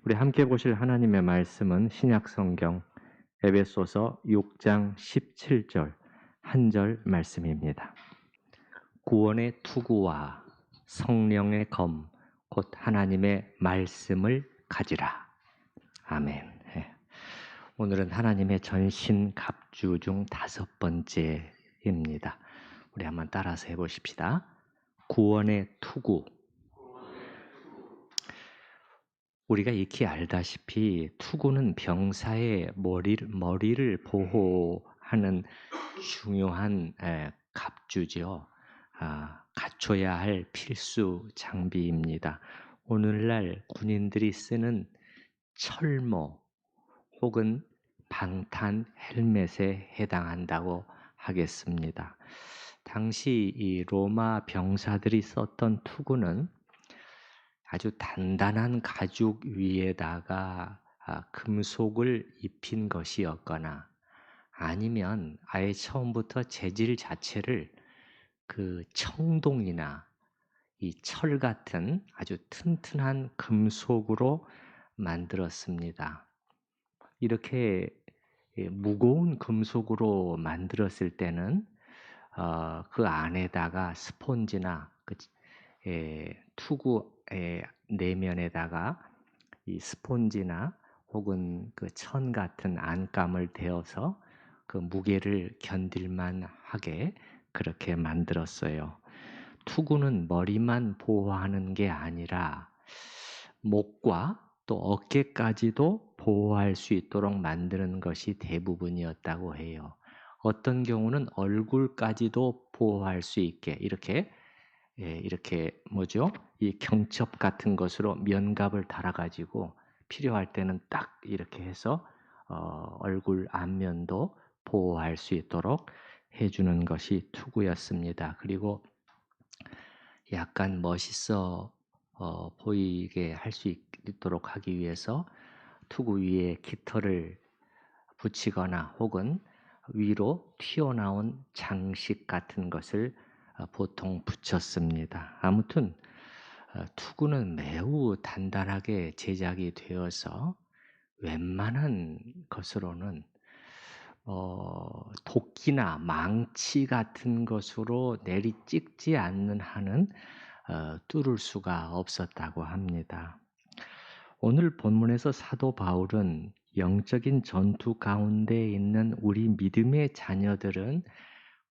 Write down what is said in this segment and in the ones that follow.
우리 함께 보실 하나님의 말씀은 신약 성경 에베소서 6장 17절 한 절 말씀입니다. 구원의 투구와 성령의 검, 곧 하나님의 말씀을 가지라. 아멘. 예. 오늘은 하나님의 전신 갑주 중 5번째입니다. 우리 한번 따라서 해보십시다. 구원의 투구. 우리가 익히 알다시피 투구는 병사의 머리를 보호하는 중요한 갑주죠. 갖춰야 할 필수 장비입니다. 오늘날 군인들이 쓰는 철모 혹은 방탄 헬멧에 해당한다고 하겠습니다. 당시 이 로마 병사들이 썼던 투구는 아주 단단한 가죽 위에다가 금속을 입힌 것이었거나 아니면 아예 처음부터 재질 자체를 그 청동이나 이 철 같은 아주 튼튼한 금속으로 만들었습니다. 이렇게 무거운 금속으로 만들었을 때는 그 안에다가 스폰지나 투구의 내면에다가 이 스폰지나 혹은 그 천 같은 안감을 대어서 그 무게를 견딜만 하게 그렇게 만들었어요. 투구는 머리만 보호하는 게 아니라 목과 또 어깨까지도 보호할 수 있도록 만드는 것이 대부분이었다고 해요. 어떤 경우는 얼굴까지도 보호할 수 있게 이렇게 뭐죠? 이 경첩 같은 것으로 면갑을 달아가지고 필요할 때는 딱 이렇게 해서 얼굴 앞면도 보호할 수 있도록 해주는 것이 투구였습니다. 그리고 약간 멋있어 보이게 할 수 있도록 하기 위해서 투구 위에 깃털을 붙이거나 혹은 위로 튀어나온 장식 같은 것을 보통 붙였습니다. 아무튼 투구는 매우 단단하게 제작이 되어서 웬만한 것으로는 도끼나 망치 같은 것으로 내리 찍지 않는 한은 뚫을 수가 없었다고 합니다. 오늘 본문에서 사도 바울은 영적인 전투 가운데 있는 우리 믿음의 자녀들은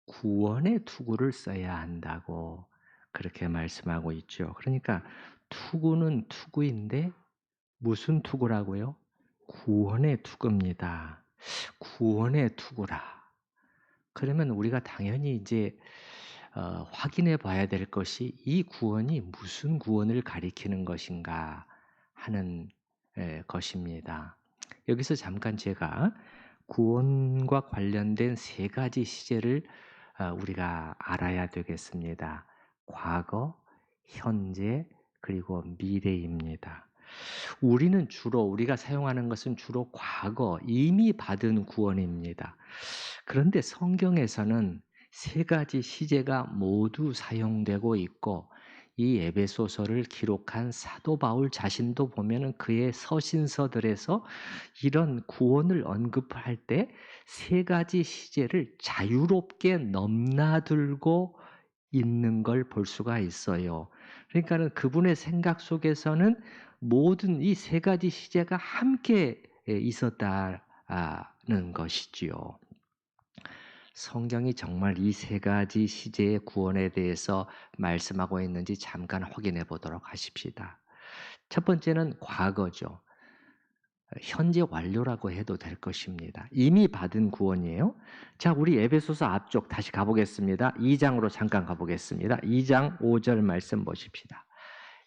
구원의 투구를 써야 한다고 그렇게 말씀하고 있죠. 그러니까 투구는 투구인데 무슨 투구라고요? 구원의 투구입니다. 구원의 투구라. 그러면 우리가 당연히 이제 확인해 봐야 될 것이 이 구원이 무슨 구원을 가리키는 것인가 하는 것입니다. 여기서 잠깐 제가 구원과 관련된 3가지 시제를 우리가 알아야 되겠습니다. 과거, 현재, 그리고 미래입니다. 우리가 사용하는 것은 주로 과거, 이미 받은 구원입니다. 그런데 성경에서는 3가지 시제가 모두 사용되고 있고 이 에베소서를 기록한 사도 바울 자신도 보면은 그의 서신서들에서 이런 구원을 언급할 때 3가지 시제를 자유롭게 넘나들고 있는 걸 볼 수가 있어요. 그러니까는 그분의 생각 속에서는 모든 이 3가지 시제가 함께 있었다는 것이지요. 성경이 정말 이 3가지 시제의 구원에 대해서 말씀하고 있는지 잠깐 확인해 보도록 하십시다. 첫 번째는 과거죠. 현재 완료라고 해도 될 것입니다. 이미 받은 구원이에요. 자, 우리 에베소서 앞쪽 다시 가보겠습니다. 2장으로 잠깐 가보겠습니다. 2장 5절 말씀 보십시다.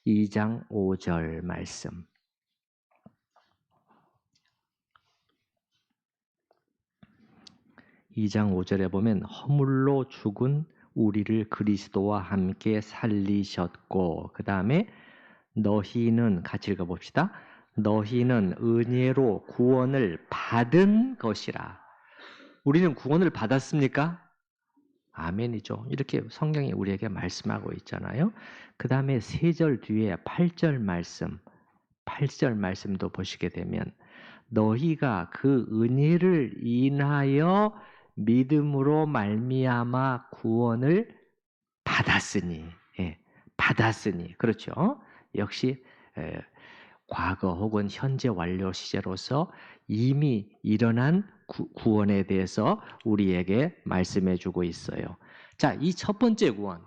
2장 5절 말씀. 2장 5절에 보면 허물로 죽은 우리를 그리스도와 함께 살리셨고, 그 다음에 너희는 같이 읽어봅시다. 너희는 은혜로 구원을 받은 것이라. 우리는 구원을 받았습니까? 아멘이죠. 이렇게 성경이 우리에게 말씀하고 있잖아요. 그 다음에 3절 뒤에 8절 말씀 8절 말씀도 보시게 되면 너희가 그 은혜를 인하여 믿음으로 말미암아 구원을 받았으니, 예, 받았으니, 그렇죠. 역시 과거 혹은 현재 완료 시제로서 이미 일어난 구원에 대해서 우리에게 말씀해 주고 있어요. 자, 이 첫 번째 구원,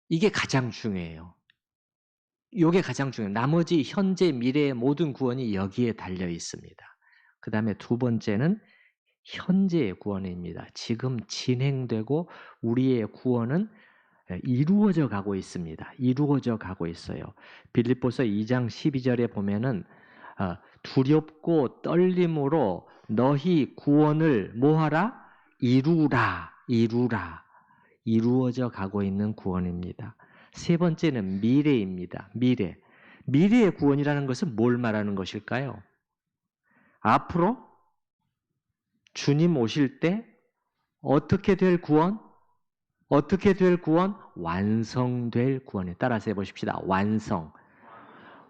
이게 가장 중요해요. 이게 가장 중요해요. 나머지 현재 미래의 모든 구원이 여기에 달려 있습니다. 그 다음에 두 번째는 현재의 구원입니다. 지금 진행되고 우리의 구원은 이루어져 가고 있습니다. 이루어져 가고 있어요. 빌립보서 2장 12절에 보면은 두렵고 떨림으로 너희 구원을 뭐하라? 이루라. 이루어져 가고 있는 구원입니다. 세 번째는 미래입니다. 미래의 구원이라는 것은 뭘 말하는 것일까요? 앞으로 주님 오실 때 어떻게 될 구원? 어떻게 될 구원? 완성될 구원에 따라서 해보십시다.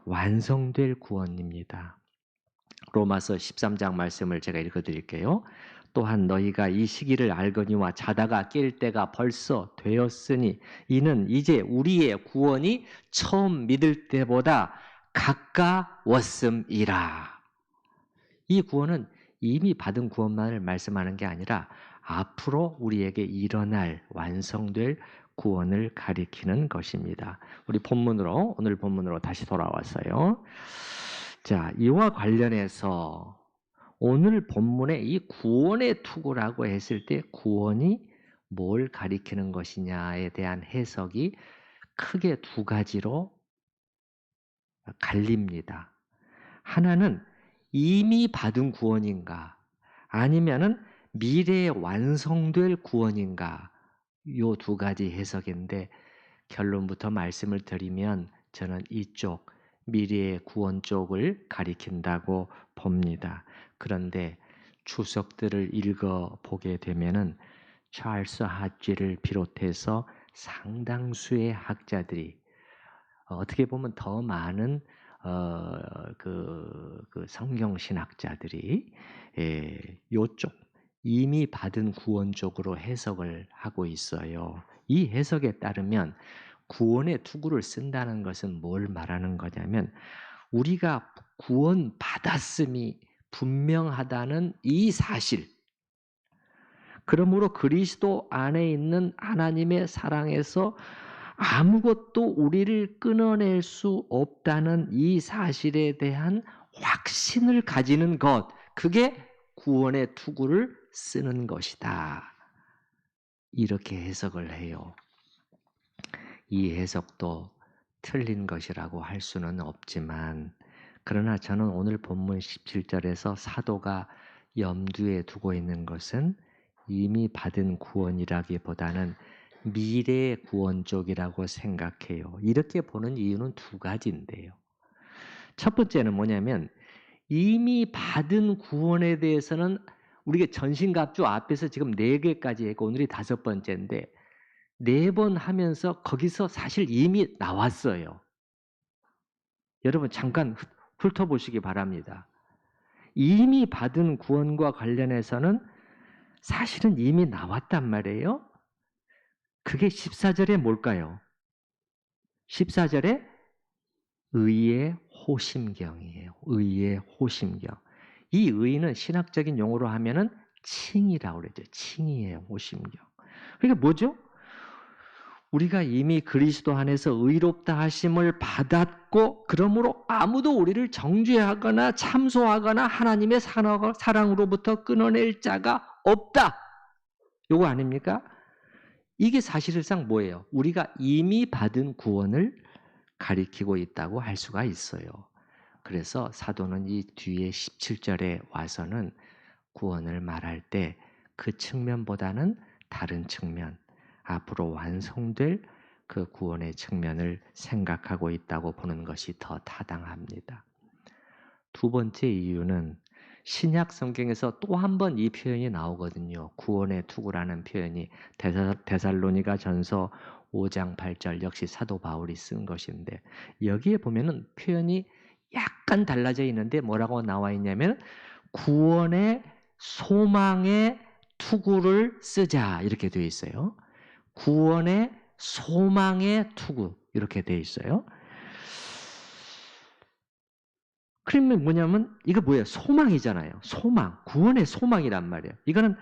완성될 구원입니다. 로마서 13장 말씀을 제가 읽어드릴게요. 또한 너희가 이 시기를 알거니와 자다가 깰 때가 벌써 되었으니 이는 이제 우리의 구원이 처음 믿을 때보다 가까웠음이라. 이 구원은 이미 받은 구원만을 말씀하는 게 아니라 앞으로 우리에게 일어날 완성될 구원을 가리키는 것입니다. 우리 오늘 본문으로 다시 돌아왔어요. 자, 이와 관련해서 오늘 본문에 이 구원의 투구라고 했을 때 구원이 뭘 가리키는 것이냐에 대한 해석이 크게 두 가지로 갈립니다. 하나는 이미 받은 구원인가 아니면은 미래에 완성될 구원인가 요 두 가지 해석인데 결론부터 말씀을 드리면 저는 이쪽 미래의 구원 쪽을 가리킨다고 봅니다. 그런데 주석들을 읽어보게 되면은 찰스 하지를 비롯해서 상당수의 학자들이 어떻게 보면 더 많은 그 성경 신학자들이 요쪽 이미 받은 구원 쪽으로 해석을 하고 있어요. 이 해석에 따르면 구원의 투구를 쓴다는 것은 뭘 말하는 거냐면 우리가 구원 받았음이 분명하다는 이 사실. 그러므로 그리스도 안에 있는 하나님의 사랑에서 아무것도 우리를 끊어낼 수 없다는 이 사실에 대한 확신을 가지는 것, 그게 구원의 투구를 쓰는 것이다. 이렇게 해석을 해요. 이 해석도 틀린 것이라고 할 수는 없지만 그러나 저는 오늘 본문 17절에서 사도가 염두에 두고 있는 것은 이미 받은 구원이라기보다는 미래의 구원 쪽이라고 생각해요. 이렇게 보는 이유는 두 가지인데요. 첫 번째는 뭐냐면 이미 받은 구원에 대해서는 우리가 전신갑주 앞에서 지금 4개까지 했고 오늘이 5번째인데 4번 하면서 거기서 사실 이미 나왔어요. 여러분 잠깐 훑어보시기 바랍니다. 이미 받은 구원과 관련해서는 사실은 이미 나왔단 말이에요. 그게 14절에 뭘까요? 14절에 의의 호심경이에요. 의의 호심경. 이 의는 신학적인 용어로 하면은 칭이라고 그러죠. 칭이에요. 호심경. 그러니까 뭐죠? 우리가 이미 그리스도 안에서 의롭다 하심을 받았고 그러므로 아무도 우리를 정죄하거나 참소하거나 하나님의 사랑으로부터 끊어낼 자가 없다. 요거 아닙니까? 이게 사실상 뭐예요? 우리가 이미 받은 구원을 가리키고 있다고 할 수가 있어요. 그래서 사도는 이 뒤에 17절에 와서는 구원을 말할 때 그 측면보다는 다른 측면, 앞으로 완성될 그 구원의 측면을 생각하고 있다고 보는 것이 더 타당합니다. 두 번째 이유는 신약 성경에서 또 한 번 이 표현이 나오거든요. 구원의 투구라는 표현이 데살로니가 전서 5장 8절 역시 사도 바울이 쓴 것인데 여기에 보면은 표현이 약간 달라져 있는데 뭐라고 나와 있냐면 구원의 소망의 투구를 쓰자 이렇게 되어 있어요. 구원의 소망의 투구 이렇게 되어 있어요. 그러면 뭐냐면 이거 뭐예요? 소망이잖아요. 소망, 구원의 소망이란 말이에요. 이거는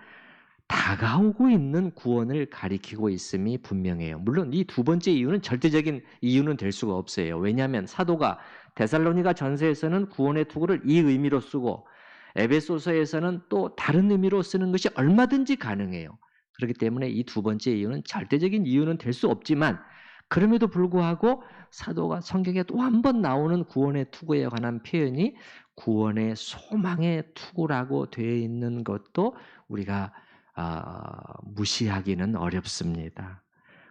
다가오고 있는 구원을 가리키고 있음이 분명해요. 물론 이 두 번째 이유는 절대적인 이유는 될 수가 없어요. 왜냐하면 사도가 데살로니가 전서에서는 구원의 투구를 이 의미로 쓰고 에베소서에서는 또 다른 의미로 쓰는 것이 얼마든지 가능해요. 그렇기 때문에 이 두 번째 이유는 절대적인 이유는 될 수 없지만 그럼에도 불구하고 사도가 성경에 또 한 번 나오는 구원의 투구에 관한 표현이 구원의 소망의 투구라고 되어 있는 것도 우리가 무시하기는 어렵습니다.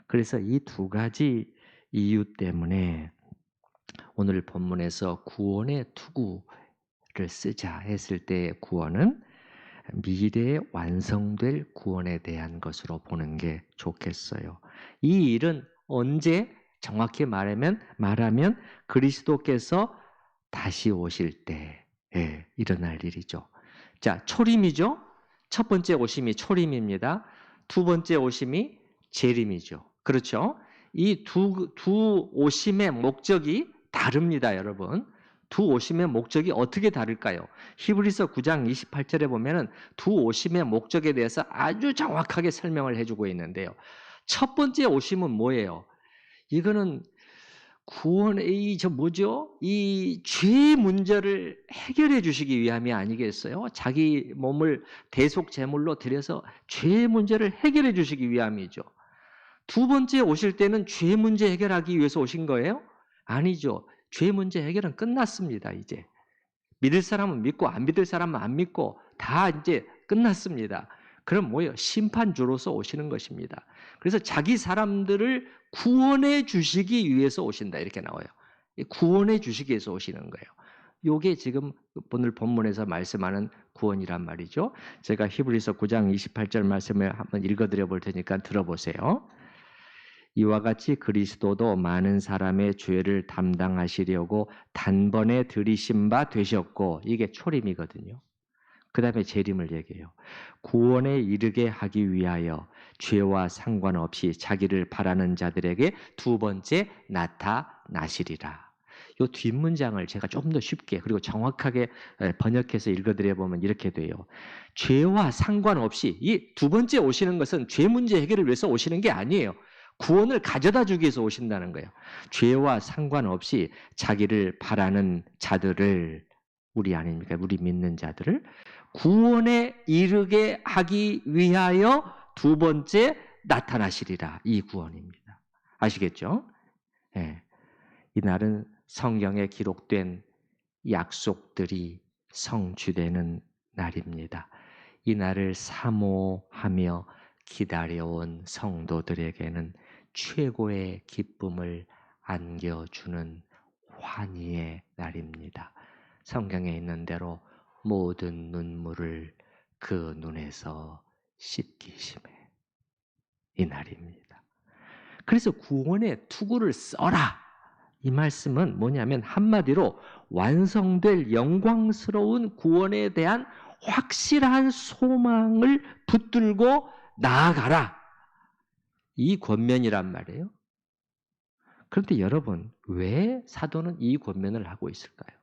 그래서 이 두 가지 이유 때문에 오늘 본문에서 구원의 투구를 쓰자 했을 때 구원은 미래에 완성될 구원에 대한 것으로 보는 게 좋겠어요. 이 일은 언제 정확히 말하면 그리스도께서 다시 오실 때 일어날 일이죠. 자, 초림이죠. 첫 번째 오심이 초림입니다. 두 번째 오심이 재림이죠. 그렇죠? 이 두 오심의 목적이 다릅니다, 여러분. 두 오심의 목적이 어떻게 다를까요? 히브리서 9장 28절에 보면은 두 오심의 목적에 대해서 아주 정확하게 설명을 해주고 있는데요. 첫 번째 오심은 뭐예요? 이거는 구원의 이 죄의 문제를 해결해 주시기 위함이 아니겠어요? 자기 몸을 대속 제물로 드려서 죄의 문제를 해결해 주시기 위함이죠. 두 번째 오실 때는 죄 문제 해결하기 위해서 오신 거예요? 아니죠. 죄 문제 해결은 끝났습니다, 이제. 믿을 사람은 믿고 안 믿을 사람은 안 믿고 다 이제 끝났습니다. 그럼 뭐예요? 심판주로서 오시는 것입니다. 그래서 자기 사람들을 구원해 주시기 위해서 오신다 이렇게 나와요. 구원해 주시기 위해서 오시는 거예요. 이게 지금 오늘 본문에서 말씀하는 구원이란 말이죠. 제가 히브리서 9장 28절 말씀을 한번 읽어드려 볼 테니까 들어보세요. 이와 같이 그리스도도 많은 사람의 죄를 담당하시려고 단번에 들이신 바 되셨고, 이게 초림이거든요. 그 다음에 재림을 얘기해요. 구원에 이르게 하기 위하여 죄와 상관없이 자기를 바라는 자들에게 두 번째 나타나시리라. 이 뒷문장을 제가 좀 더 쉽게 그리고 정확하게 번역해서 읽어드려 보면 이렇게 돼요. 죄와 상관없이 이 두 번째 오시는 것은 죄 문제 해결을 위해서 오시는 게 아니에요. 구원을 가져다 주기 위해서 오신다는 거예요. 죄와 상관없이 자기를 바라는 자들을 우리 아닙니까? 우리 믿는 자들을 구원에 이르게 하기 위하여 두 번째 나타나시리라. 이 구원입니다. 아시겠죠? 예. 이날은 성경에 기록된 약속들이 성취되는 날입니다. 이 날을 사모하며 기다려온 성도들에게는 최고의 기쁨을 안겨주는 환희의 날입니다. 성경에 있는 대로 모든 눈물을 그 눈에서 씻기심에 이 날입니다. 그래서 구원의 투구를 써라. 이 말씀은 뭐냐면 한마디로 완성될 영광스러운 구원에 대한 확실한 소망을 붙들고 나아가라. 이 권면이란 말이에요. 그런데 여러분, 왜 사도는 이 권면을 하고 있을까요?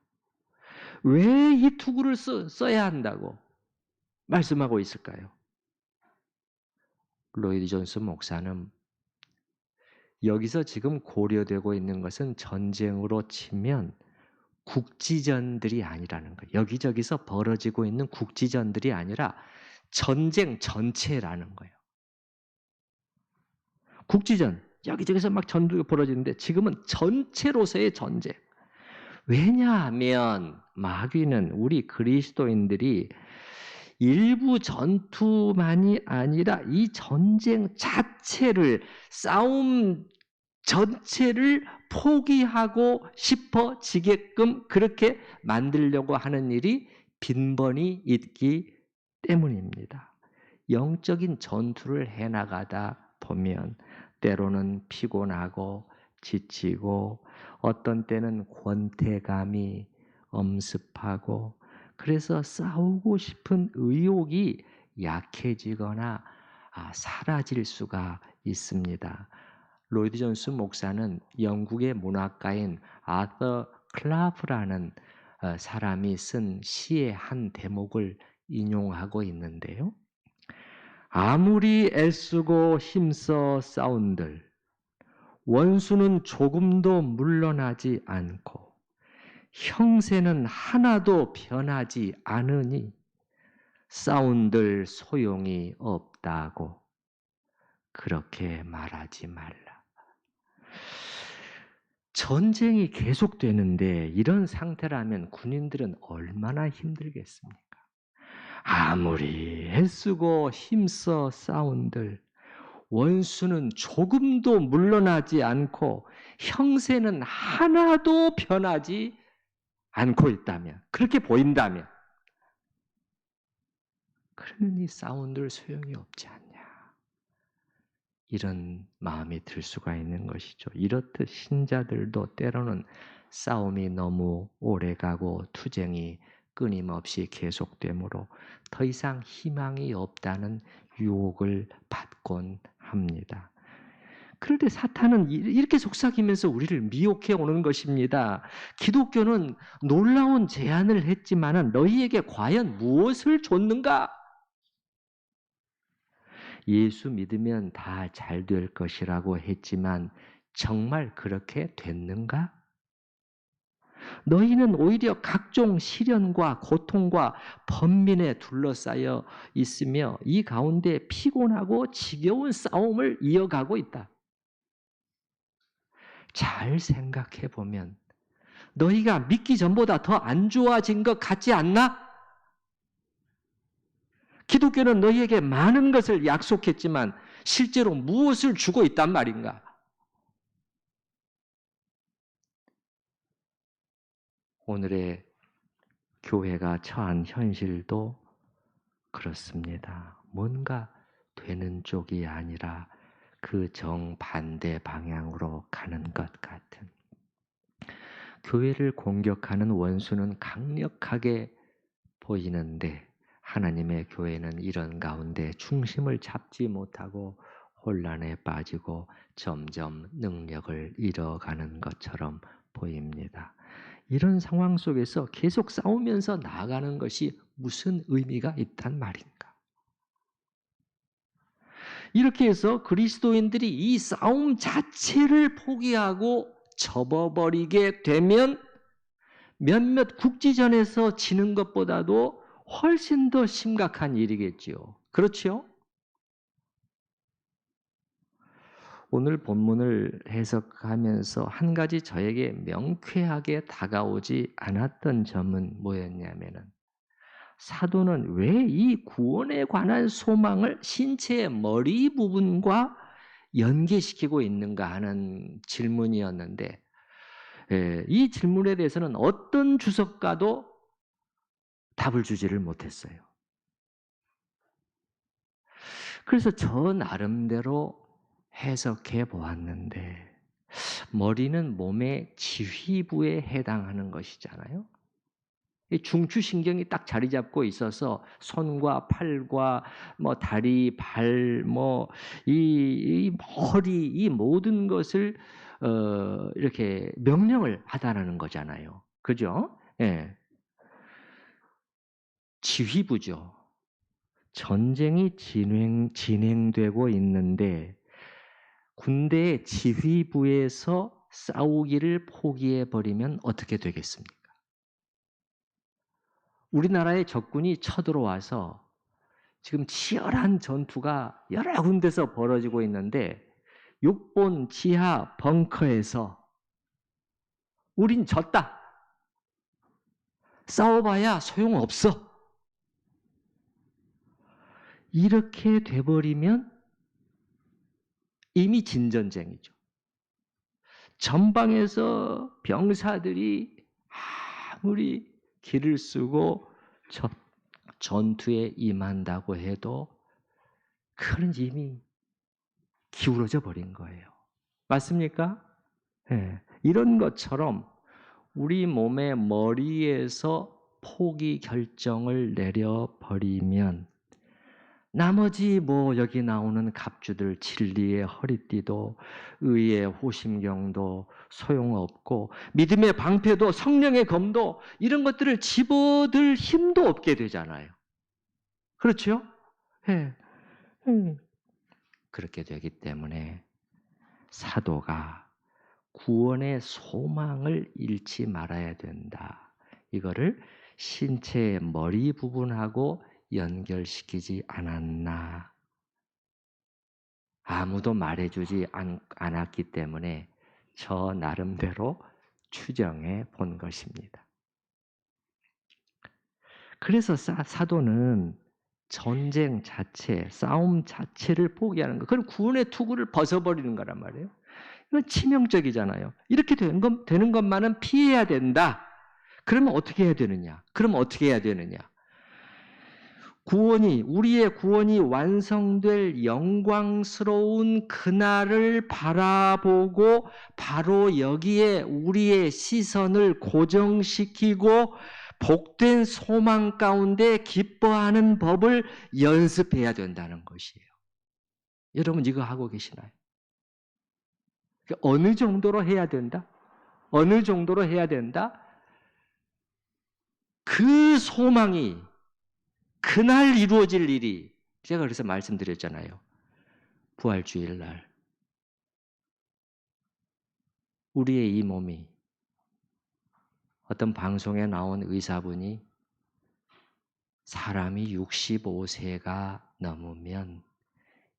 왜 이 투구를 써야 한다고 말씀하고 있을까요? 로이드 존스 목사는 여기서 지금 고려되고 있는 것은 전쟁으로 치면 국지전들이 아니라는 거예요. 여기저기서 벌어지고 있는 국지전들이 아니라 전쟁 전체라는 거예요. 국지전, 여기저기서 막 전투가 벌어지는데 지금은 전체로서의 전쟁. 왜냐하면 마귀는 우리 그리스도인들이 일부 전투만이 아니라 이 전쟁 자체를 싸움 전체를 포기하고 싶어지게끔 그렇게 만들려고 하는 일이 빈번히 있기 때문입니다. 영적인 전투를 해나가다 보면 때로는 피곤하고 지치고 어떤 때는 권태감이 엄습하고 그래서 싸우고 싶은 의욕이 약해지거나 사라질 수가 있습니다. 로이드 존스 목사는 영국의 문학가인 아서 클라프라는 사람이 쓴 시의 한 대목을 인용하고 있는데요. 아무리 애쓰고 힘써 싸운들 원수는 조금도 물러나지 않고 형세는 하나도 변하지 않으니 싸운들 소용이 없다고 그렇게 말하지 말라. 전쟁이 계속되는데 이런 상태라면 군인들은 얼마나 힘들겠습니까? 아무리 애쓰고 힘써 싸운들 원수는 조금도 물러나지 않고 형세는 하나도 변하지 않고 있다면, 그렇게 보인다면, 그러면 이 싸운들 소용이 없지 않냐. 이런 마음이 들 수가 있는 것이죠. 이렇듯 신자들도 때로는 싸움이 너무 오래가고 투쟁이 끊임없이 계속되므로 더 이상 희망이 없다는 유혹을 받곤 합니다. 그런데 사탄은 이렇게 속삭이면서 우리를 미혹해 오는 것입니다. 기독교는 놀라운 제안을 했지만 너희에게 과연 무엇을 줬는가? 예수 믿으면 다 잘 될 것이라고 했지만 정말 그렇게 됐는가? 너희는 오히려 각종 시련과 고통과 번민에 둘러싸여 있으며 이 가운데 피곤하고 지겨운 싸움을 이어가고 있다. 잘 생각해 보면 너희가 믿기 전보다 더 안 좋아진 것 같지 않나? 기독교는 너희에게 많은 것을 약속했지만 실제로 무엇을 주고 있단 말인가? 오늘의 교회가 처한 현실도 그렇습니다. 뭔가 되는 쪽이 아니라 그 정반대 방향으로 가는 것 같은. 교회를 공격하는 원수는 강력하게 보이는데 하나님의 교회는 이런 가운데 중심을 잡지 못하고 혼란에 빠지고 점점 능력을 잃어가는 것처럼 보입니다. 이런 상황 속에서 계속 싸우면서 나아가는 것이 무슨 의미가 있단 말인가? 이렇게 해서 그리스도인들이 이 싸움 자체를 포기하고 접어버리게 되면 몇몇 국지전에서 지는 것보다도 훨씬 더 심각한 일이겠지요. 그렇지요? 오늘 본문을 해석하면서 한 가지 저에게 명쾌하게 다가오지 않았던 점은 뭐였냐면은 사도는 왜 이 구원에 관한 소망을 신체의 머리 부분과 연계시키고 있는가 하는 질문이었는데 이 질문에 대해서는 어떤 주석가도 답을 주지를 못했어요. 그래서 저 나름대로 해석해 보았는데 머리는 몸의 지휘부에 해당하는 것이잖아요. 중추신경이 딱 자리 잡고 있어서 손과 팔과 뭐 다리, 발, 뭐 이 머리 이 모든 것을 이렇게 명령을 하다라는 거잖아요. 그죠? 예. 지휘부죠. 전쟁이 진행되고 있는데 군대의 지휘부에서 싸우기를 포기해 버리면 어떻게 되겠습니까? 우리나라의 적군이 쳐들어와서 지금 치열한 전투가 여러 군데서 벌어지고 있는데 육본 지하 벙커에서 우린 졌다. 싸워봐야 소용없어. 이렇게 돼버리면 이미 진전쟁이죠. 전방에서 병사들이 아무리 길을 쓰고 전투에 임한다고 해도 그건 이미 기울어져 버린 거예요. 맞습니까? 네. 이런 것처럼 우리 몸의 머리에서 포기 결정을 내려버리면 나머지 여기 나오는 갑주들 진리의 허리띠도 의의 호심경도 소용없고 믿음의 방패도 성령의 검도 이런 것들을 집어들 힘도 없게 되잖아요. 그렇죠? 예. 그렇게 되기 때문에 사도가 구원의 소망을 잃지 말아야 된다. 이거를 신체의 머리 부분하고 연결시키지 않았나. 아무도 말해주지 않았기 때문에 저 나름대로 추정해 본 것입니다. 그래서 사도는 전쟁 자체, 싸움 자체를 포기하는 거. 그럼 구원의 투구를 벗어버리는 거란 말이에요. 이건 치명적이잖아요. 이렇게 되는 것만은 피해야 된다. 그러면 어떻게 해야 되느냐? 우리의 구원이 완성될 영광스러운 그날을 바라보고 바로 여기에 우리의 시선을 고정시키고 복된 소망 가운데 기뻐하는 법을 연습해야 된다는 것이에요. 여러분 이거 하고 계시나요? 어느 정도로 해야 된다? 어느 정도로 해야 된다? 그 소망이 그날 이루어질 일이 제가 그래서 말씀드렸잖아요. 부활주일 날 우리의 이 몸이 어떤 방송에 나온 의사분이 사람이 65세가 넘으면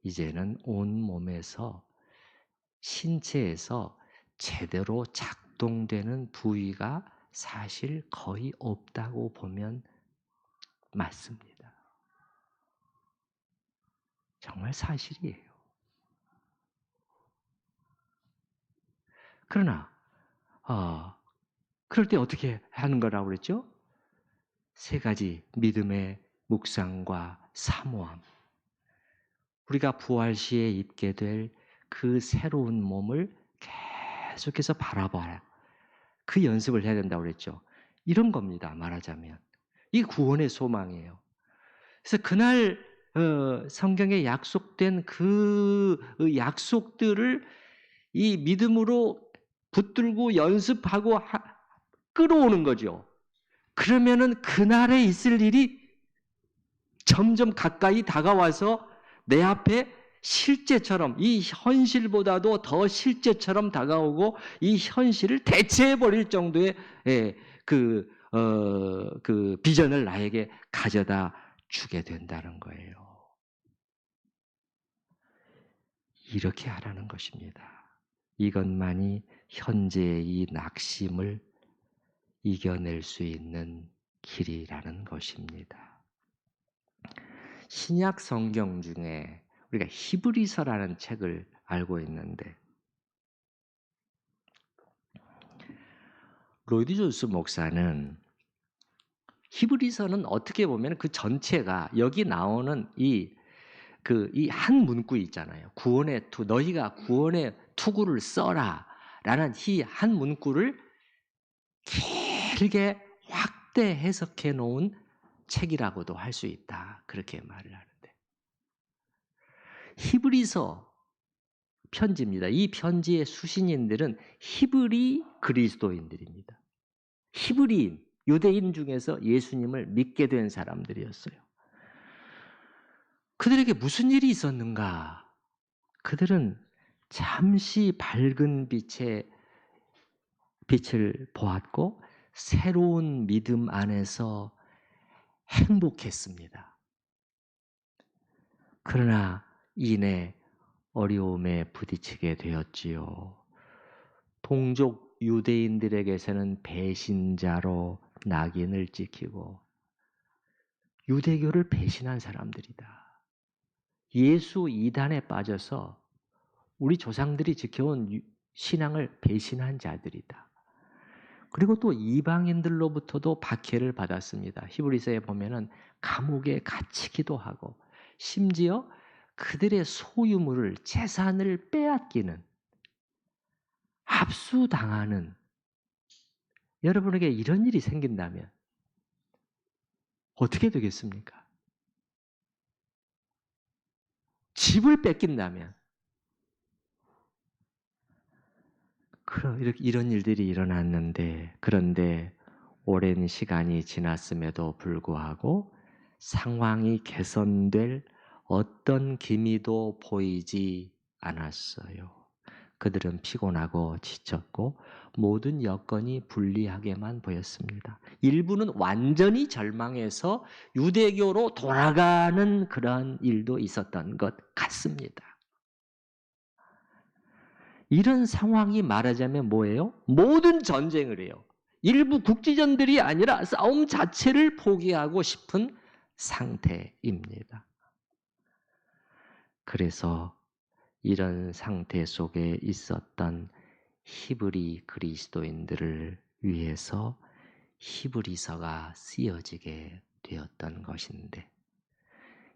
이제는 온 몸에서 신체에서 제대로 작동되는 부위가 사실 거의 없다고 보면 맞습니다. 정말 사실이에요. 그러나 그럴 때 어떻게 하는 거라고 그랬죠? 세 가지 믿음의 묵상과 사모함. 우리가 부활 시에 입게 될 그 새로운 몸을 계속해서 바라봐야 그 연습을 해야 된다고 그랬죠. 이런 겁니다. 말하자면. 이 구원의 소망이에요. 그래서 그날 성경에 약속된 그 약속들을 이 믿음으로 붙들고 연습하고 끌어오는 거죠. 그러면은 그날에 있을 일이 점점 가까이 다가와서 내 앞에 실제처럼 이 현실보다도 더 실제처럼 다가오고 이 현실을 대체해버릴 정도의 그 비전을 나에게 가져다 주게 된다는 거예요. 이렇게 하라는 것입니다. 이것만이 현재의 이 낙심을 이겨낼 수 있는 길이라는 것입니다. 신약 성경 중에 우리가 히브리서라는 책을 알고 있는데 로이드 존스 목사는 히브리서는 어떻게 보면 그 전체가 여기 나오는 이 한 문구 있잖아요. 구원의 투, 너희가 구원의 투구를 써라 라는 이 한 문구를 길게 확대 해석해 놓은 책이라고도 할 수 있다. 그렇게 말을 하는데 히브리서 편지입니다. 이 편지의 수신인들은 히브리 그리스도인들입니다. 히브리인, 유대인 중에서 예수님을 믿게 된 사람들이었어요. 그들에게 무슨 일이 있었는가? 그들은 잠시 밝은 빛을 보았고 새로운 믿음 안에서 행복했습니다. 그러나 이내 어려움에 부딪히게 되었지요. 동족 유대인들에게서는 배신자로 낙인을 찍히고 유대교를 배신한 사람들이다. 예수 이단에 빠져서 우리 조상들이 지켜온 신앙을 배신한 자들이다. 그리고 또 이방인들로부터도 박해를 받았습니다. 히브리서에 보면은 감옥에 갇히기도 하고 심지어 그들의 소유물을 재산을 빼앗기는 압수당하는 여러분에게 이런 일이 생긴다면 어떻게 되겠습니까? 집을 뺏긴다면, 이런 일들이 일어났는데, 그런데 오랜 시간이 지났음에도 불구하고 상황이 개선될 어떤 기미도 보이지 않았어요. 그들은 피곤하고 지쳤고 모든 여건이 불리하게만 보였습니다. 일부는 완전히 절망해서 유대교로 돌아가는 그런 일도 있었던 것 같습니다. 이런 상황이 말하자면 뭐예요? 모든 전쟁을 해요. 일부 국지전들이 아니라 싸움 자체를 포기하고 싶은 상태입니다. 그래서 이런 상태 속에 있었던 히브리 그리스도인들을 위해서 히브리서가 쓰여지게 되었던 것인데,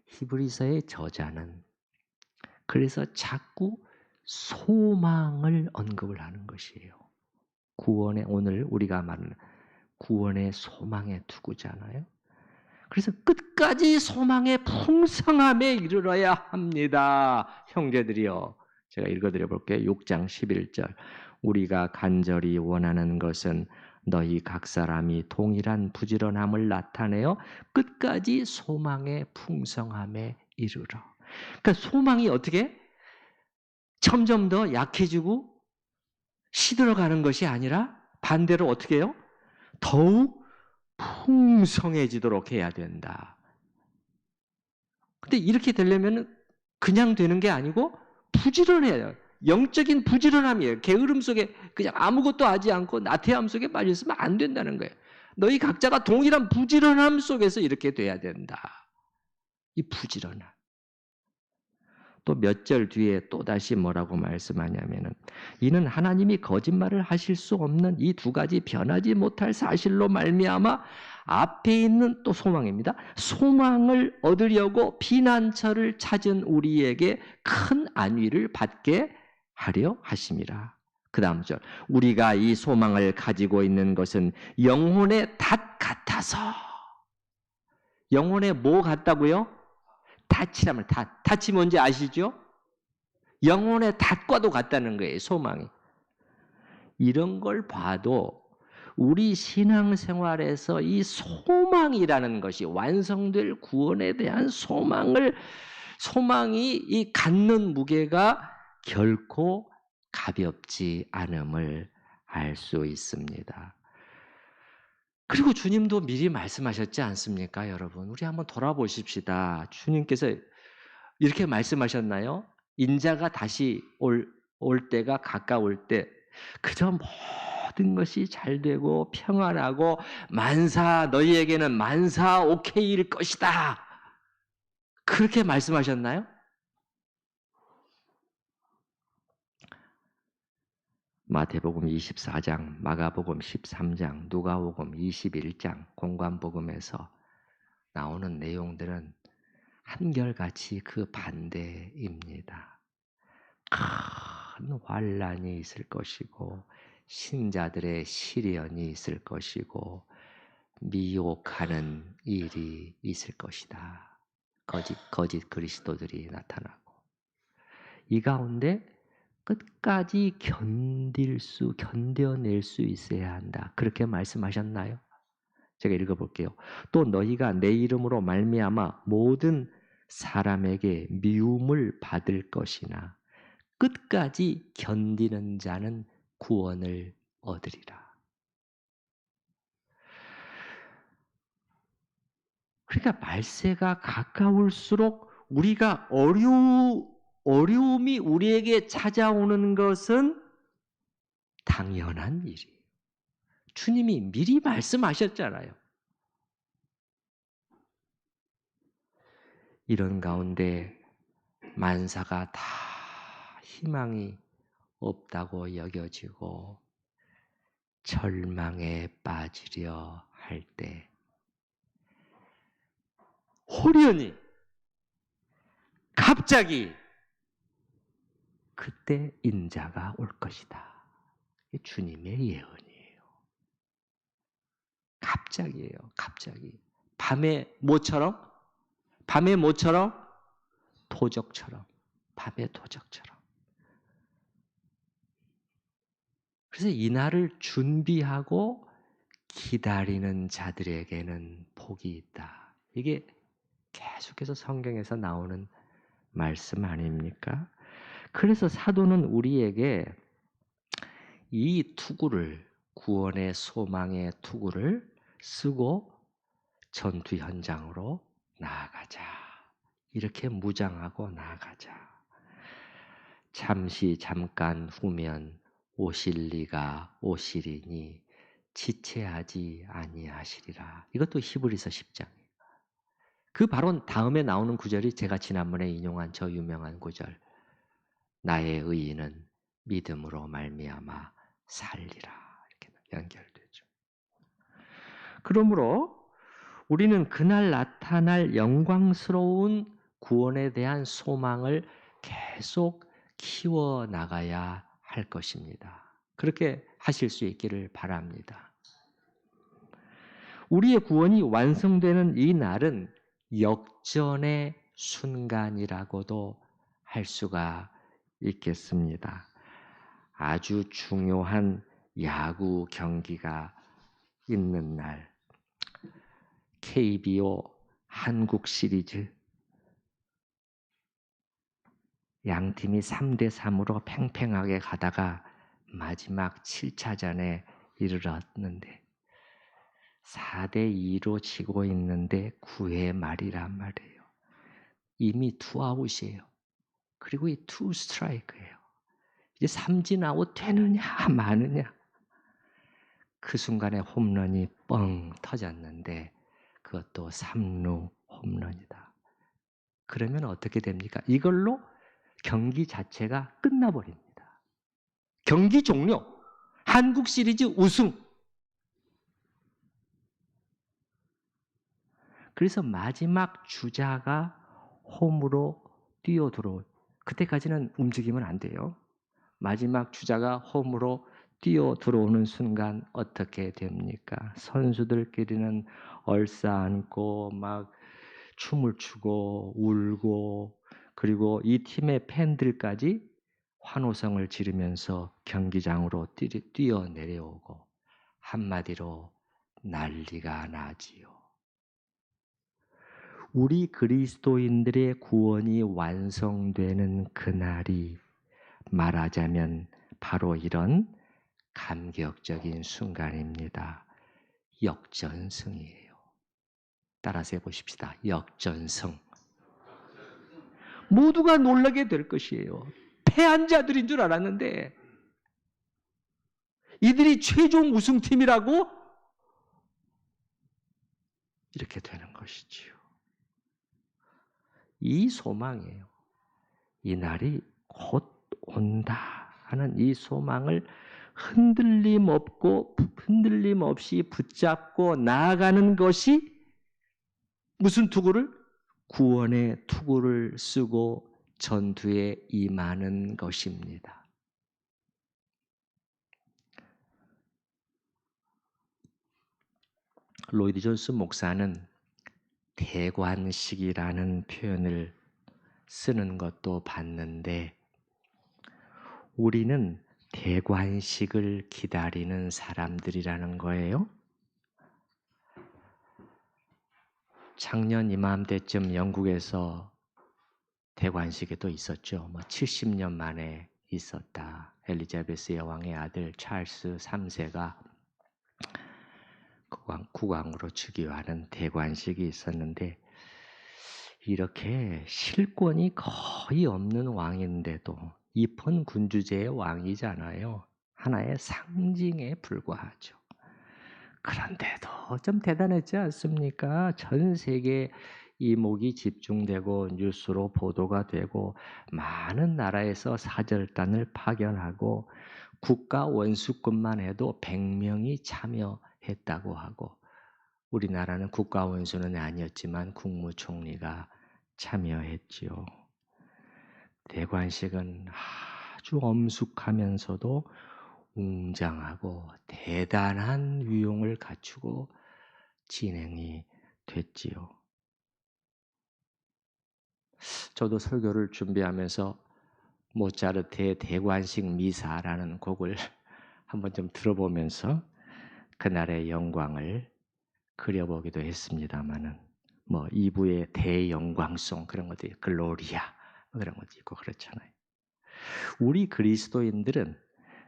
히브리서의 저자는 그래서 자꾸 소망을 언급을 하는 것이에요. 구원의, 오늘 우리가 말하는 구원의 소망의 투구잖아요. 그래서 끝까지 소망의 풍성함에 이르러야 합니다. 형제들이여. 제가 읽어드려 볼게요. 6장 11절. 우리가 간절히 원하는 것은 너희 각 사람이 동일한 부지런함을 나타내어 끝까지 소망의 풍성함에 이르러. 그러니까 소망이 어떻게? 점점 더 약해지고 시들어가는 것이 아니라 반대로 어떻게 해요? 더욱 풍성해지도록 해야 된다. 근데 이렇게 되려면 그냥 되는 게 아니고 부지런해요. 영적인 부지런함이에요. 게으름 속에 그냥 아무것도 하지 않고 나태함 속에 빠져 있으면 안 된다는 거예요. 너희 각자가 동일한 부지런함 속에서 이렇게 돼야 된다. 이 부지런함. 또 몇 절 뒤에 또 다시 뭐라고 말씀하냐면은 이는 하나님이 거짓말을 하실 수 없는 이 두 가지 변하지 못할 사실로 말미암아 앞에 있는 또 소망입니다. 소망을 얻으려고 피난처를 찾은 우리에게 큰 안위를 받게 하려 하심이라. 그 다음 절. 우리가 이 소망을 가지고 있는 것은 영혼의 닷 같아서. 영혼의 뭐 같다고요? 닷이라면 닷. 닷이 뭔지 아시죠? 영혼의 닷과도 같다는 거예요, 소망이. 이런 걸 봐도 우리 신앙생활에서 이 소망이라는 것이 완성될 구원에 대한 소망이 이 갖는 무게가 결코 가볍지 않음을 알 수 있습니다. 그리고 주님도 미리 말씀하셨지 않습니까, 여러분? 우리 한번 돌아보십시다. 주님께서 이렇게 말씀하셨나요? 인자가 다시 올 때가 가까울 때 그저 모든 것이 잘 되고 평안하고 너희에게는 만사 오케이일 것이다. 그렇게 말씀하셨나요? 마태복음 24장, 마가복음 13장, 누가복음 21장, 공관복음에서 나오는 내용들은 한결같이 그 반대입니다. 큰 환난이 있을 것이고 신자들의 시련이 있을 것이고 미혹하는 일이 있을 것이다. 거짓 그리스도들이 나타나고 이 가운데 끝까지 견뎌낼 수 있어야 한다. 그렇게 말씀하셨나요? 제가 읽어볼게요. 또 너희가 내 이름으로 말미암아 모든 사람에게 미움을 받을 것이나 끝까지 견디는 자는 구원을 얻으리라. 그러니까 말세가 가까울수록 우리가 어려움이 우리에게 찾아오는 것은 당연한 일이에요. 주님이 미리 말씀하셨잖아요. 이런 가운데 만사가 다 희망이 없다고 여겨지고 절망에 빠지려 할 때 호련히 갑자기 그때 인자가 올 것이다. 이게 주님의 예언이에요. 갑자기예요. 갑자기. 밤의 뭐처럼? 밤의 뭐처럼? 도적처럼. 밤의 도적처럼. 그래서 이 날을 준비하고 기다리는 자들에게는 복이 있다. 이게 계속해서 성경에서 나오는 말씀 아닙니까? 그래서 사도는 우리에게 이 투구를, 구원의 소망의 투구를 쓰고 전투 현장으로 나아가자. 이렇게 무장하고 나아가자. 잠깐 후면 오실 리가 오시리니 지체하지 아니하시리라. 이것도 히브리서 10장. 그 바로 다음에 나오는 구절이 제가 지난번에 인용한 저 유명한 구절. 나의 의인은 믿음으로 말미암아 살리라. 이렇게 연결되죠. 그러므로 우리는 그날 나타날 영광스러운 구원에 대한 소망을 계속 키워나가야 할 것입니다. 그렇게 하실 수 있기를 바랍니다. 우리의 구원이 완성되는 이 날은 역전의 순간이라고도 할 수가 있겠습니다. 아주 중요한 야구 경기가 있는 날, KBO 한국 시리즈 양 팀이 3대3으로 팽팽하게 가다가 마지막 7차전에 이르렀는데 4대2로 지고 있는데 9회 말이란 말이에요. 이미 투아웃이에요. 그리고 이 투 스트라이크예요. 이제 삼진 아웃 되느냐 마느냐. 그 순간에 홈런이 뻥 터졌는데 그것도 3루 홈런이다. 그러면 어떻게 됩니까? 이걸로 경기 자체가 끝나버립니다. 경기 종료. 한국 시리즈 우승. 그래서 마지막 주자가 홈으로 뛰어들어. 그때까지는 움직이면 안 돼요. 마지막 주자가 홈으로 뛰어 들어오는 순간 어떻게 됩니까? 선수들끼리는 얼싸안고 막 춤을 추고 울고 그리고 이 팀의 팬들까지 환호성을 지르면서 경기장으로 뛰어 내려오고 한마디로 난리가 나지요. 우리 그리스도인들의 구원이 완성되는 그날이 말하자면 바로 이런 감격적인 순간입니다. 역전승이에요. 따라서 해보십시다. 역전승. 모두가 놀라게 될 것이에요. 패한 자들인 줄 알았는데 이들이 최종 우승팀이라고 이렇게 되는 것이지요. 이 소망이에요. 이 날이 곧 온다 하는 이 소망을 흔들림 없이 붙잡고 나아가는 것이 무슨 투구를? 구원의 투구를 쓰고 전투에 임하는 것입니다. 로이드 존스 목사는 대관식이라는 표현을 쓰는 것도 봤는데 우리는 대관식을 기다리는 사람들이라는 거예요. 작년 이맘때쯤 영국에서 대관식이 또 있었죠. 70년 만에 있었다. 엘리자베스 여왕의 아들 찰스 3세가 국왕으로 즉위하는 대관식이 있었는데 이렇게 실권이 거의 없는 왕인데도 입헌 군주제의 왕이잖아요. 하나의 상징에 불과하죠. 그런데도 좀 대단했지 않습니까? 전 세계 이목이 집중되고 뉴스로 보도가 되고 많은 나라에서 사절단을 파견하고 국가 원수꾼만 해도 100명이 참여했다고 하고 우리나라는 국가 원수는 아니었지만 국무총리가 참여했지요. 대관식은 아주 엄숙하면서도 웅장하고 대단한 위용을 갖추고 진행이 됐지요. 저도 설교를 준비하면서 모차르트의 대관식 미사라는 곡을 한번 좀 들어보면서 그날의 영광을 그려보기도 했습니다마는 뭐 2부의 대영광송 그런 것들이 글로리아 그런 것도 있고 그렇잖아요. 우리 그리스도인들은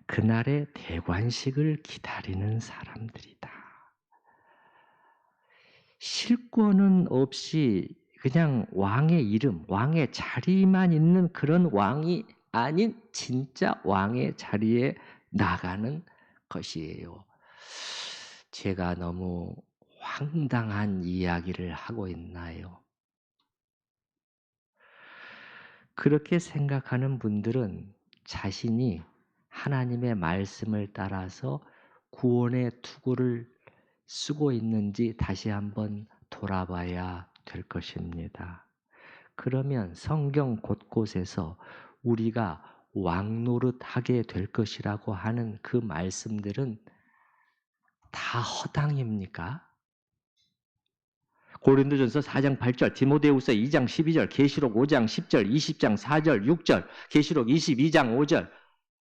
그날의 대관식을 기다리는 사람들이다. 실권은 없이 그냥 왕의 이름, 왕의 자리만 있는 그런 왕이 아닌 진짜 왕의 자리에 나가는 것이에요. 제가 너무 황당한 이야기를 하고 있나요? 그렇게 생각하는 분들은 자신이 하나님의 말씀을 따라서 구원의 투구를 쓰고 있는지 다시 한번 돌아봐야 될 것입니다. 그러면 성경 곳곳에서 우리가 왕노릇하게 될 것이라고 하는 그 말씀들은 다 허당입니까? 고린도전서 4장 8절, 디모데후서 2장 12절, 계시록 5장 10절, 20장 4절, 6절, 계시록 22장 5절,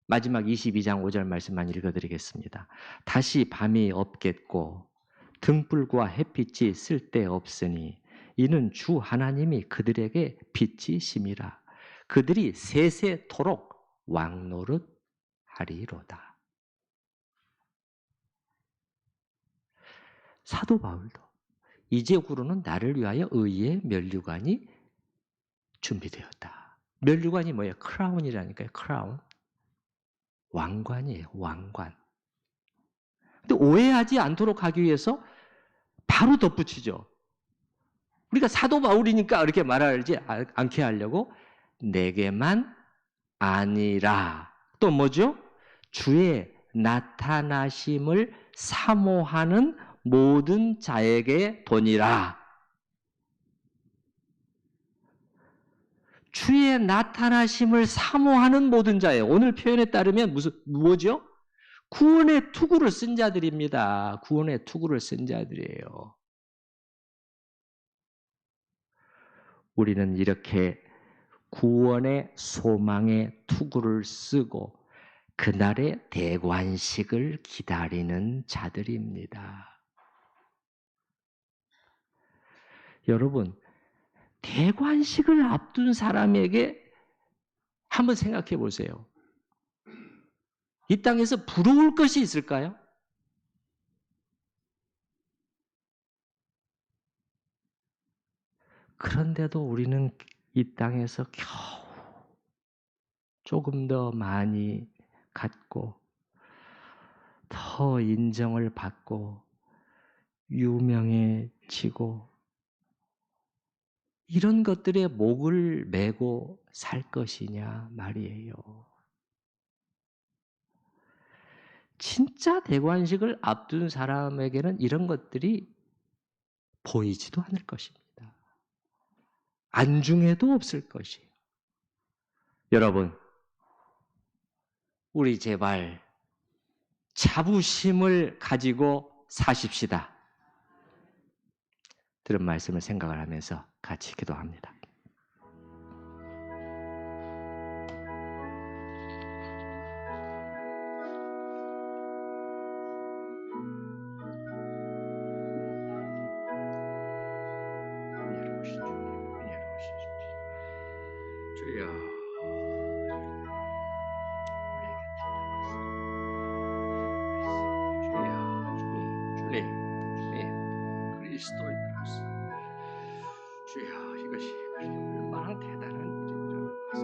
마지막 22장 5절 말씀만 읽어드리겠습니다. 다시 밤이 없겠고 등불과 햇빛이 쓸데없으니 이는 주 하나님이 그들에게 빛이심이라. 그들이 세세토록 왕노릇 하리로다. 사도 바울도 이제후로는 나를 위하여 의의 면류관이 준비되었다. 면류관이 뭐예요? 크라운이라니까요. 크라운. 왕관이에요. 왕관. 근데 오해하지 않도록 하기 위해서 바로 덧붙이죠. 우리가 사도 바울이니까 이렇게 말하지 않게 하려고 내게만 아니라 또 뭐죠? 주의 나타나심을 사모하는 모든 자에게 보니라. 주의 나타나심을 사모하는 모든 자예요. 오늘 표현에 따르면 뭐죠? 구원의 투구를 쓴 자들입니다. 구원의 투구를 쓴 자들이에요. 우리는 이렇게 구원의 소망의 투구를 쓰고 그날의 대관식을 기다리는 자들입니다. 여러분, 대관식을 앞둔 사람에게 한번 생각해 보세요. 이 땅에서 부러울 것이 있을까요? 그런데도 우리는 이 땅에서 겨우 조금 더 많이 갖고 더 인정을 받고 유명해지고 이런 것들에 목을 메고 살 것이냐 말이에요. 진짜 대관식을 앞둔 사람에게는 이런 것들이 보이지도 않을 것입니다. 안중에도 없을 것이에요. 여러분, 우리 제발 자부심을 가지고 사십시다. 들은 말씀을 생각을 하면서 같이 기도합니다. 주여, 주님, 그리스도인으로서 주여 이것이 얼마나 대단한 일이라는 것을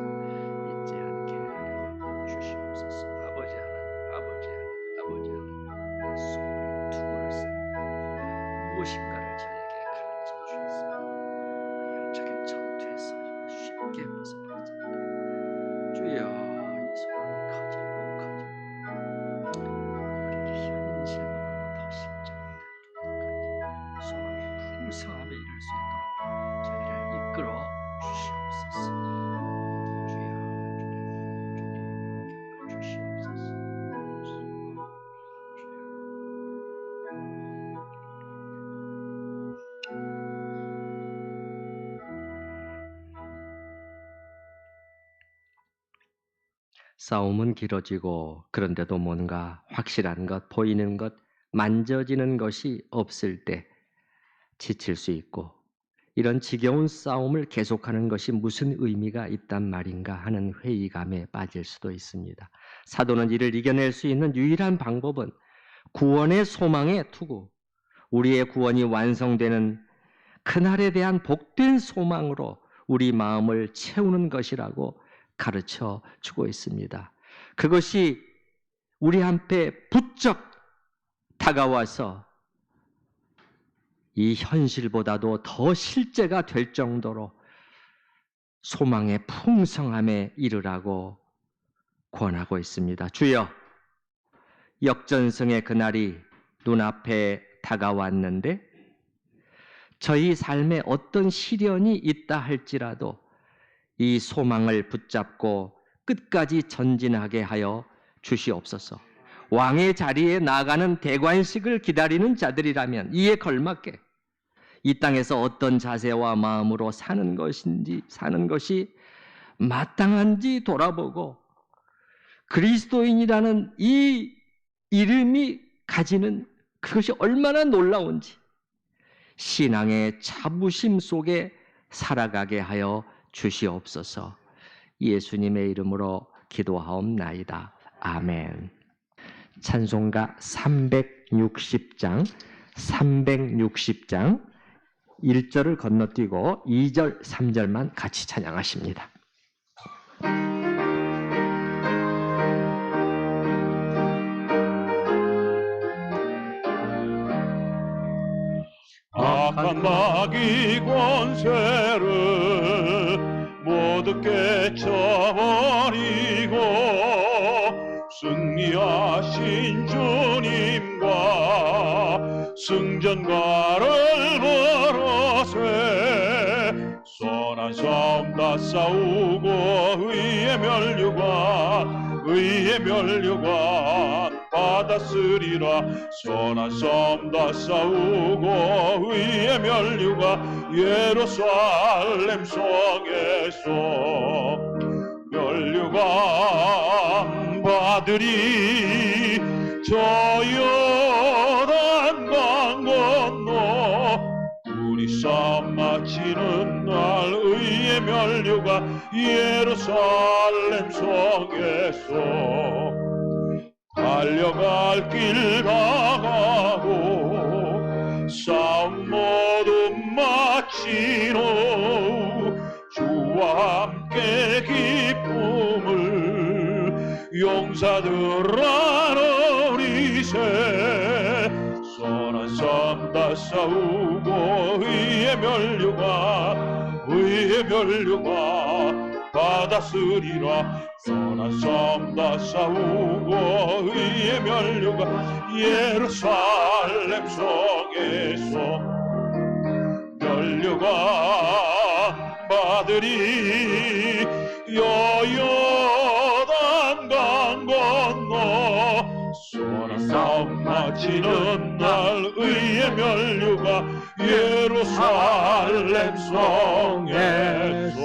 잊지 않게 하여 주시옵소서. 아버지 하나님 소리 투구를 씁니다. 무엇인가를 저에게 가르쳐 주셔서 영적인 전투에서 쉽게 벗어나지 싸움은 길어지고 그런데도 뭔가 확실한 것, 보이는 것, 만져지는 것이 없을 때 지칠 수 있고 이런 지겨운 싸움을 계속하는 것이 무슨 의미가 있단 말인가 하는 회의감에 빠질 수도 있습니다. 사도는 이를 이겨낼 수 있는 유일한 방법은 구원의 소망에 투구, 우리의 구원이 완성되는 그날에 대한 복된 소망으로 우리 마음을 채우는 것이라고 가르쳐 주고 있습니다. 그것이 우리 앞에 부쩍 다가와서 이 현실보다도 더 실제가 될 정도로 소망의 풍성함에 이르라고 권하고 있습니다. 주여, 역전승의 그날이 눈앞에 다가왔는데 저희 삶에 어떤 시련이 있다 할지라도 이 소망을 붙잡고 끝까지 전진하게 하여 주시옵소서. 왕의 자리에 나가는 대관식을 기다리는 자들이라면 이에 걸맞게 이 땅에서 어떤 자세와 마음으로 사는 것이 마땅한지 돌아보고 그리스도인이라는 이 이름이 가지는 그것이 얼마나 놀라운지 신앙의 자부심 속에 살아가게 하여 주시옵소서. 예수님의 이름으로 기도하옵나이다. 아멘. 찬송가 360장 1절을 건너뛰고 2절, 3절만 같이 찬양하십니다. 악한 마귀 권세를 모두 깨쳐버리고 승리하신 주님과 승전가를 걸어세 선한 싸움 다 싸우고 의의 면류관 받았으리라. 선한 싸움 다 싸우고 의의 면류관 예루살렘 성에서 면류관 받으리. 저 요단강 건너 우리 싸움 마치는 날 의의 면류관 예루살렘 성에서 달려갈 길 가가고 싸움 모두 마치노. 주와 함께 기쁨을 용사들 나누리세. 선한 싸움 다 싸우고 의의 면류관 받았으리라. 선한 싸움 다 싸우고 의의 면류관 예루살렘 성에서 면류관 받으리. 요단강 건너 선한 싸움 마치는 날 의의 면류관 예루살렘 성에서